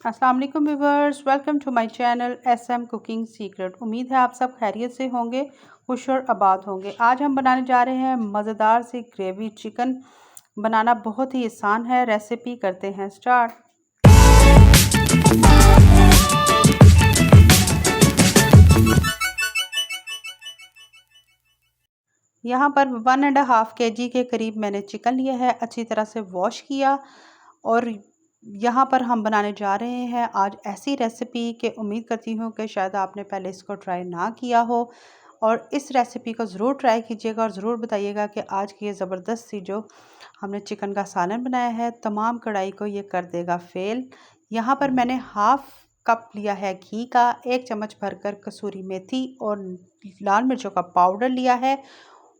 अस्सलाम वालेकुम viewers, welcome to my channel SM cooking secret. उम्मीद है आप सब खैरियत से होंगे, खुश और आबाद होंगे। आज हम बनाने जा रहे हैं मज़ेदार सी ग्रेवी चिकन। बनाना बहुत ही आसान है, रेसिपी करते हैं स्टार्ट। यहाँ पर 1.5 kg के करीब मैंने चिकन लिया है, अच्छी तरह से वॉश किया। और यहाँ पर हम बनाने जा रहे हैं आज ऐसी रेसिपी कि उम्मीद करती हूँ कि शायद आपने पहले इसको ट्राई ना किया हो, और इस रेसिपी को ज़रूर ट्राई कीजिएगा और ज़रूर बताइएगा कि आज की ये ज़बरदस्त सी जो हमने चिकन का सालन बनाया है तमाम कढ़ाई को ये कर देगा फेल। यहाँ पर मैंने हाफ़ कप लिया है घी का, 1 चम्मच भरकर कसूरी मेथी और लाल मिर्चों का पाउडर लिया है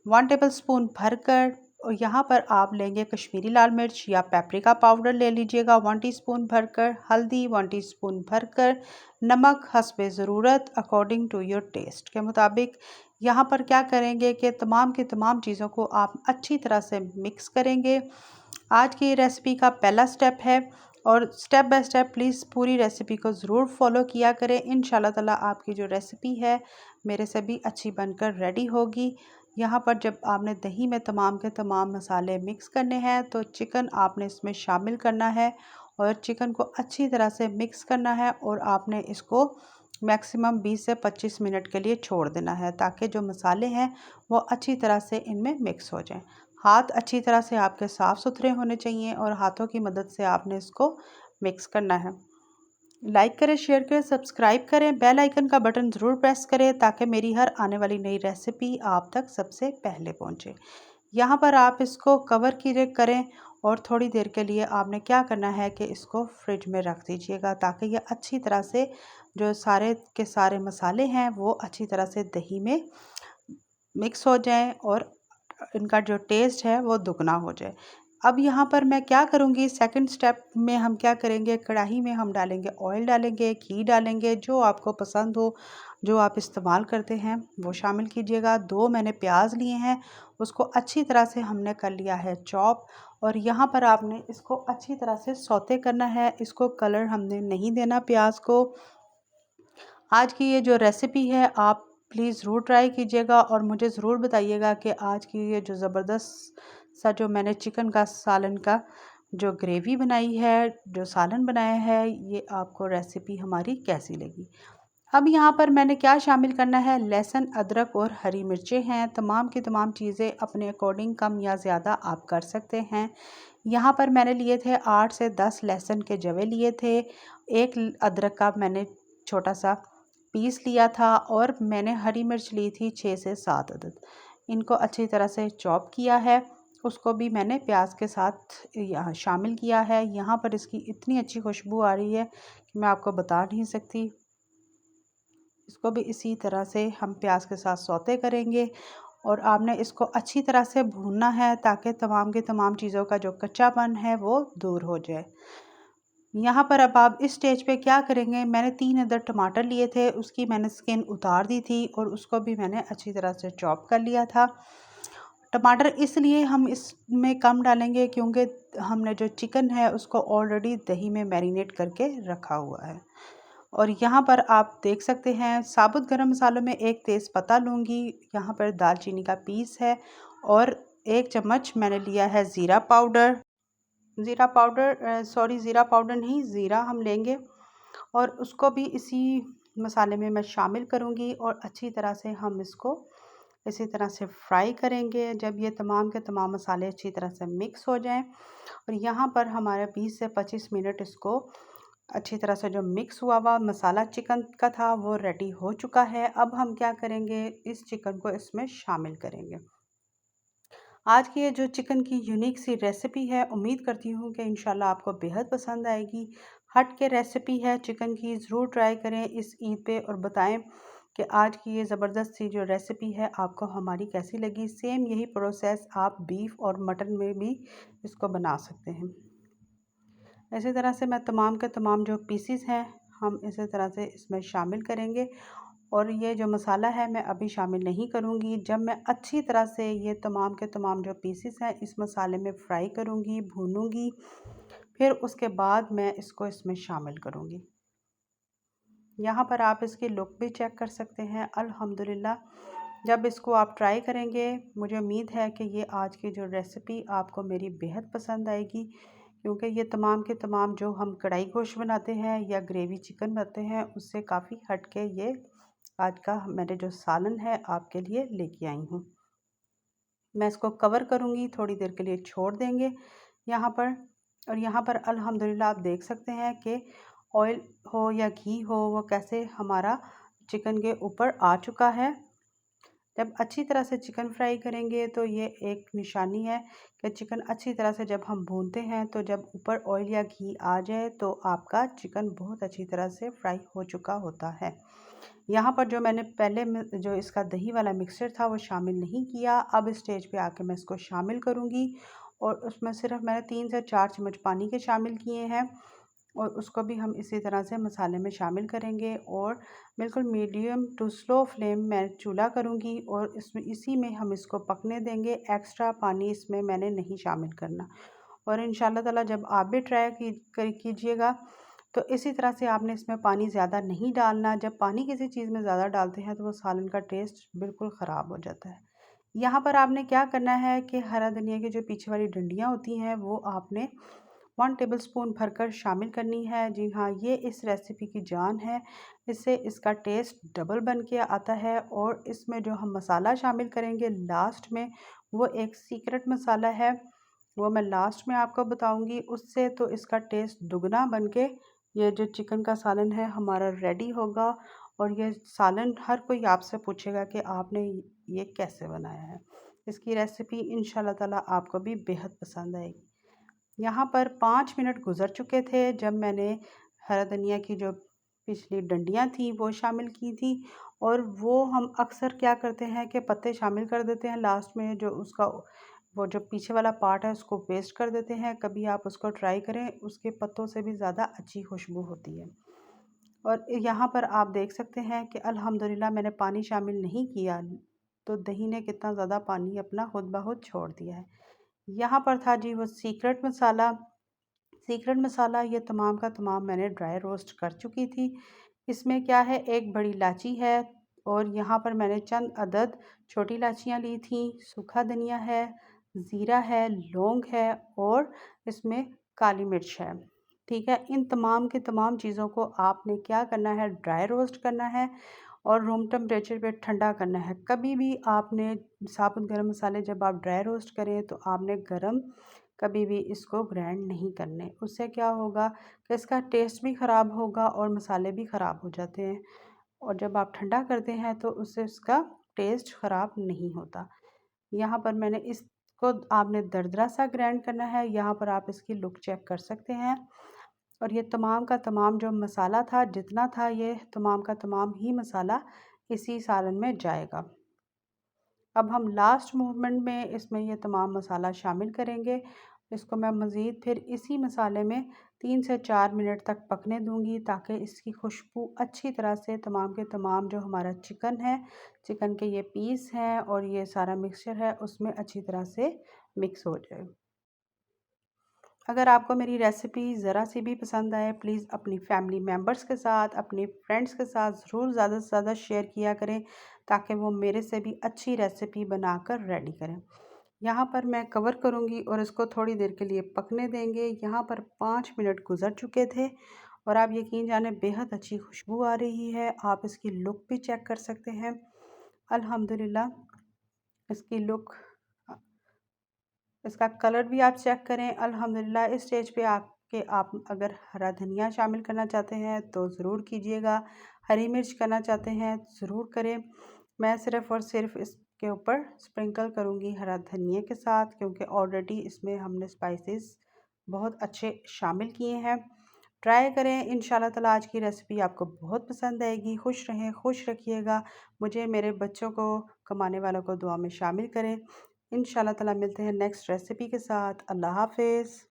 1 टेबलस्पून भरकर। और यहाँ पर आप लेंगे कश्मीरी लाल मिर्च या पेपरिका पाउडर ले लीजिएगा 1 टीस्पून भरकर, हल्दी 1 टीस्पून भरकर, नमक हस्बे ज़रूरत अकॉर्डिंग टू योर टेस्ट के मुताबिक। यहाँ पर क्या करेंगे कि तमाम की तमाम चीज़ों को आप अच्छी तरह से मिक्स करेंगे। आज की रेसिपी का पहला स्टेप है और स्टेप बाय स्टेप प्लीज़ पूरी रेसिपी को ज़रूर फॉलो किया करें। इंशाल्लाह ताला आपकी जो रेसिपी है मेरे से भी अच्छी बनकर रेडी होगी। यहाँ पर जब आपने दही में तमाम के तमाम मसाले मिक्स करने हैं तो चिकन आपने इसमें शामिल करना है और चिकन को अच्छी तरह से मिक्स करना है और आपने इसको मैक्सिमम 20 से 25 मिनट के लिए छोड़ देना है ताकि जो मसाले हैं वो अच्छी तरह से इनमें मिक्स हो जाएं। हाथ अच्छी तरह से आपके साफ़ सुथरे होने चाहिए और हाथों की मदद से आपने इसको मिक्स करना है। लाइक करें, शेयर करें, सब्सक्राइब करें, बेल आइकन का बटन ज़रूर प्रेस करें ताकि मेरी हर आने वाली नई रेसिपी आप तक सबसे पहले पहुंचे। यहाँ पर आप इसको कवर कीजिए करें और थोड़ी देर के लिए आपने क्या करना है कि इसको फ्रिज में रख दीजिएगा ताकि ये अच्छी तरह से जो सारे के सारे मसाले हैं वो अच्छी तरह से दही में मिक्स हो जाएं और इनका जो टेस्ट है वो दुगना हो जाए। अब यहाँ पर मैं क्या करूँगी, सेकंड स्टेप में हम क्या करेंगे, कढ़ाई में हम डालेंगे ऑयल, डालेंगे घी, डालेंगे जो आपको पसंद हो, जो आप इस्तेमाल करते हैं वो शामिल कीजिएगा। 2 मैंने प्याज लिए हैं, उसको अच्छी तरह से हमने कर लिया है चॉप। और यहाँ पर आपने इसको अच्छी तरह से सौते करना है, इसको कलर हमने नहीं देना प्याज को। आज की ये जो रेसिपी है आप प्लीज़ ज़रूर ट्राई कीजिएगा और मुझे ज़रूर बताइएगा कि आज की ये जो ज़बरदस्त सा जो मैंने चिकन का सालन का जो ग्रेवी बनाई है, जो सालन बनाया है, ये आपको रेसिपी हमारी कैसी लगी। अब यहाँ पर मैंने क्या शामिल करना है, लहसुन, अदरक और हरी मिर्चें हैं। तमाम की तमाम चीज़ें अपने अकॉर्डिंग कम या ज़्यादा आप कर सकते हैं। यहाँ पर मैंने लिए थे 8 से 10 लहसुन के जवे लिए थे, 1 अदरक का मैंने छोटा सा पीस लिया था और मैंने हरी मिर्च ली थी 6 से 7 अदद। इनको अच्छी तरह से चॉप किया है, उसको भी मैंने प्याज के साथ यहाँ शामिल किया है। यहाँ पर इसकी इतनी अच्छी खुशबू आ रही है कि मैं आपको बता नहीं सकती। इसको भी इसी तरह से हम प्याज के साथ सौते करेंगे और आपने इसको अच्छी तरह से भूनना है ताकि तमाम के तमाम चीज़ों का जो कच्चापन है वो दूर हो जाए। यहाँ पर अब आप इस स्टेज पे क्या करेंगे, मैंने 3 अदद टमाटर लिए थे, उसकी मैंने स्किन उतार दी थी और उसको भी मैंने अच्छी तरह से चॉप कर लिया था। टमाटर इसलिए हम इसमें कम डालेंगे क्योंकि हमने जो चिकन है उसको ऑलरेडी दही में मैरिनेट करके रखा हुआ है। और यहाँ पर आप देख सकते हैं साबुत गरम मसालों में 1 तेज़ पत्ता लूँगी, यहाँ पर दालचीनी का पीस है और 1 चम्मच मैंने लिया है ज़ीरा पाउडर। ज़ीरा पाउडर नहीं, ज़ीरा हम लेंगे और उसको भी इसी मसाले में मैं शामिल करूँगी और अच्छी तरह से हम इसको इसी तरह से फ्राई करेंगे जब ये तमाम के तमाम मसाले अच्छी तरह से मिक्स हो जाएं। और यहाँ पर हमारे 20 से 25 मिनट इसको अच्छी तरह से जो मिक्स हुआ मसाला चिकन का था वो रेडी हो चुका है। अब हम क्या करेंगे, इस चिकन को इसमें शामिल करेंगे। आज की ये जो चिकन की यूनिक सी रेसिपी है, उम्मीद करती हूँ कि इंशाल्लाह आपको बेहद पसंद आएगी। हट के रेसिपी है चिकन की, ज़रूर ट्राई करें इस ईद पे और बताएं कि आज की ये ज़बरदस्त सी जो रेसिपी है आपको हमारी कैसी लगी। सेम यही प्रोसेस आप बीफ और मटन में भी इसको बना सकते हैं। इसी तरह से मैं तमाम के तमाम जो पीसीस हैं हम इसी तरह से इसमें शामिल करेंगे और ये जो मसाला है मैं अभी शामिल नहीं करूँगी। जब मैं अच्छी तरह से ये तमाम के तमाम जो पीसेस हैं इस मसाले में फ्राई करूँगी, भूनूँगी, फिर उसके बाद मैं इसको इसमें शामिल करूँगी। यहाँ पर आप इसकी लुक भी चेक कर सकते हैं। अल्हम्दुलिल्लाह जब इसको आप ट्राई करेंगे, मुझे उम्मीद है कि ये आज की जो रेसिपी आपको मेरी बेहद पसंद आएगी, क्योंकि ये तमाम के तमाम जो हम कढ़ाई गोश्त बनाते हैं या ग्रेवी चिकन बनाते हैं उससे काफ़ी हट के ये आज का मैंने जो सालन है आपके लिए लेके आई हूँ। मैं इसको कवर करूँगी, थोड़ी देर के लिए छोड़ देंगे यहाँ पर। और यहाँ पर अल्हम्दुलिल्लाह आप देख सकते हैं कि ऑयल हो या घी हो, वो कैसे हमारा चिकन के ऊपर आ चुका है। जब अच्छी तरह से चिकन फ्राई करेंगे तो ये एक निशानी है कि चिकन अच्छी तरह से जब हम भूनते हैं तो जब ऊपर ऑयल या घी आ जाए तो आपका चिकन बहुत अच्छी तरह से फ्राई हो चुका होता है। यहाँ पर जो मैंने पहले में जो इसका दही वाला मिक्सचर था वो शामिल नहीं किया। अब इस स्टेज पे आके मैं इसको शामिल करूँगी और उसमें सिर्फ मैंने 3 से 4 चम्मच पानी के शामिल किए हैं और उसको भी हम इसी तरह से मसाले में शामिल करेंगे और बिल्कुल मीडियम टू स्लो फ्लेम मैं चूल्हा करूँगी और इसमें इसी में हम इसको पकने देंगे। एक्स्ट्रा पानी इसमें मैंने नहीं शामिल करना। और इंशाल्लाह ताला जब आप भी ट्राई कीजिएगा तो इसी तरह से आपने इसमें पानी ज़्यादा नहीं डालना। जब पानी किसी चीज़ में ज़्यादा डालते हैं तो वो सालन का टेस्ट बिल्कुल ख़राब हो जाता है। यहाँ पर आपने क्या करना है कि हरा धनिया की जो पीछे वाली डंडियाँ होती हैं वो आपने 1 टेबलस्पून भरकर शामिल करनी है। जी हाँ, ये इस रेसिपी की जान है। इससे इसका टेस्ट डबल बन के आता है। और इसमें जो हम मसाला शामिल करेंगे लास्ट में, वो एक सीक्रेट मसाला है, वो मैं लास्ट में आपको बताऊंगी। उससे तो इसका टेस्ट दुगना बन के ये जो चिकन का सालन है हमारा रेडी होगा। और ये सालन हर कोई आपसे पूछेगा कि आपने ये कैसे बनाया है। इसकी रेसिपी इंशाल्लाह ताला आपको भी बेहद पसंद आएगी। यहाँ पर 5 मिनट गुज़र चुके थे जब मैंने हरा धनिया की जो पिछली डंडियाँ थी वो शामिल की थी। और वो हम अक्सर क्या करते हैं कि पत्ते शामिल कर देते हैं लास्ट में, जो उसका वो जो पीछे वाला पार्ट है उसको वेस्ट कर देते हैं। कभी आप उसको ट्राई करें, उसके पत्तों से भी ज़्यादा अच्छी खुशबू होती है। और यहाँ पर आप देख सकते हैं कि अल्हम्दुलिल्लाह मैंने पानी शामिल नहीं किया तो दही ने कितना ज़्यादा पानी अपना खुद ब खुद छोड़ दिया है। यहाँ पर था जी वो सीक्रेट मसाला। सीक्रेट मसाला ये तमाम का तमाम मैंने ड्राई रोस्ट कर चुकी थी। इसमें क्या है, एक बड़ी इलायची है और यहाँ पर मैंने चंद अदद छोटी इलायचियाँ ली थी, सूखा धनिया है, ज़ीरा है, लौंग है और इसमें काली मिर्च है। ठीक है, इन तमाम के तमाम चीज़ों को आपने क्या करना है, ड्राई रोस्ट करना है और रूम टेम्परेचर पे ठंडा करना है। कभी भी आपने साबुत गरम मसाले जब आप ड्राई रोस्ट करें तो आपने गरम कभी भी इसको ग्राइंड नहीं करने। उससे क्या होगा कि इसका टेस्ट भी ख़राब होगा और मसाले भी ख़राब हो जाते हैं। और जब आप ठंडा करते हैं तो उससे इसका टेस्ट ख़राब नहीं होता। यहाँ पर मैंने इसको आपने दरदरा सा ग्राइंड करना है। यहाँ पर आप इसकी लुक चेक कर सकते हैं। और ये तमाम का तमाम जो मसाला था, जितना था ये तमाम का तमाम ही मसाला इसी सालन में जाएगा। अब हम लास्ट मूवमेंट में इसमें ये तमाम मसाला शामिल करेंगे। इसको मैं मज़ीद फिर इसी मसाले में 3 से 4 मिनट तक पकने दूंगी ताकि इसकी खुशबू अच्छी तरह से तमाम के तमाम जो हमारा चिकन है, चिकन के ये पीस हैं और ये सारा मिक्सचर है उसमें अच्छी तरह से मिक्स हो जाए। अगर आपको मेरी रेसिपी ज़रा सी भी पसंद आए, प्लीज़ अपनी फैमिली मेम्बर्स के साथ, अपने फ्रेंड्स के साथ ज़रूर ज़्यादा से ज़्यादा शेयर किया करें ताकि वो मेरे से भी अच्छी रेसिपी बनाकर रेडी करें। यहाँ पर मैं कवर करूँगी और इसको थोड़ी देर के लिए पकने देंगे। यहाँ पर 5 मिनट गुज़र चुके थे और आप यकीन जाने बेहद अच्छी खुशबू आ रही है। आप इसकी लुक भी चेक कर सकते हैं। अल्हम्दुलिल्लाह इसकी लुक, इसका कलर भी आप चेक करें। अल्हम्दुलिल्लाह इस स्टेज पे आके आप अगर हरा धनिया शामिल करना चाहते हैं तो ज़रूर कीजिएगा। हरी मिर्च करना चाहते हैं ज़रूर करें। मैं सिर्फ़ और सिर्फ इसके ऊपर स्प्रिंकल करूँगी हरा धनिया के साथ, क्योंकि ऑलरेडी इसमें हमने स्पाइसेस बहुत अच्छे शामिल किए हैं। ट्राई करें, इंशाल्लाह ताला आज की रेसिपी आपको बहुत पसंद आएगी। खुश रहें, खुश रखिएगा। मुझे, मेरे बच्चों को, कमाने वालों को दुआ में शामिल करें। इंशाल्लाह ताला मिलते हैं नेक्स्ट रेसिपी के साथ। अल्लाह हाफ़िज़।